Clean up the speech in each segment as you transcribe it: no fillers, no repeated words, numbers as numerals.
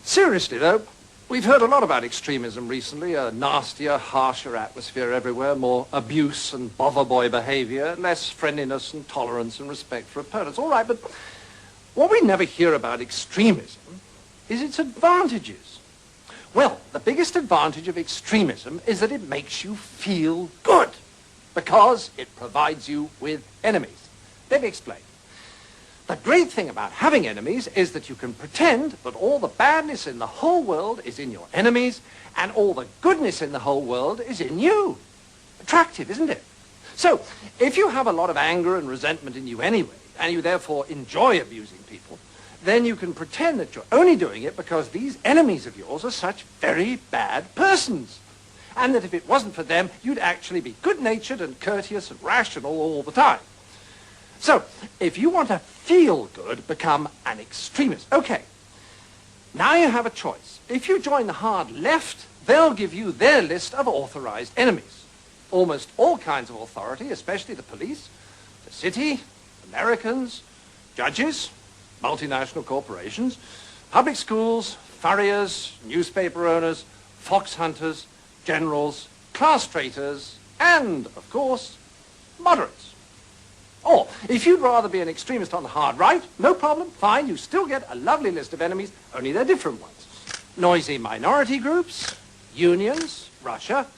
Seriously, though, we've heard a lot about extremism recently, a nastier, harsher atmosphere everywhere, more abuse and bother boy behavior, less friendliness and tolerance and respect for opponents. All right, but what we never hear about extremism is its advantages. Well, the biggest advantage of extremism is that it makes you feel good, because it provides you with enemies. Let me explain. The great thing about having enemies is that you can pretend that all the badness in the whole world is in your enemies and all the goodness in the whole world is in you. Attractive, isn't it? So, if you have a lot of anger and resentment in you anyway, and you therefore enjoy abusing people, then you can pretend that you're only doing it because these enemies of yours are such very bad persons. And that if it wasn't for them, you'd actually be good-natured and courteous and rational all the time. So, if you want to feel good, become an extremist. Okay, now you have a choice. If you join the hard left, they'll give you their list of authorized enemies. Almost all kinds of authority, especially the police, the city, Americans, judges, multinational corporations, public schools, furriers, newspaper owners, fox hunters, generals, class traitors, and, of course, moderates. Or, if you'd rather be an extremist on the hard right, no problem, fine, you still get a lovely list of enemies, only they're different ones. Noisy minority groups, unions, Russia,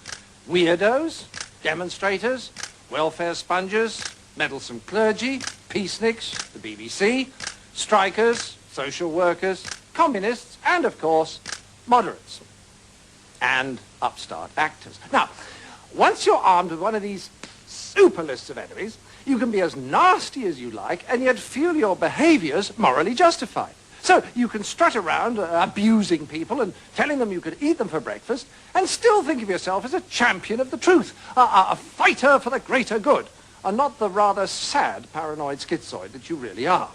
weirdos, demonstrators, welfare sponges, meddlesome clergy, peaceniks, the BBC, strikers, social workers, communists, and, of course, moderates. And upstart actors. Now, once you're armed with one of these super lists of enemies, you can be as nasty as you like and yet feel your behaviors morally justified. So you can strut around abusing people and telling them you could eat them for breakfast and still think of yourself as a champion of the truth, a fighter for the greater good, and not the rather sad paranoid schizoid that you really are.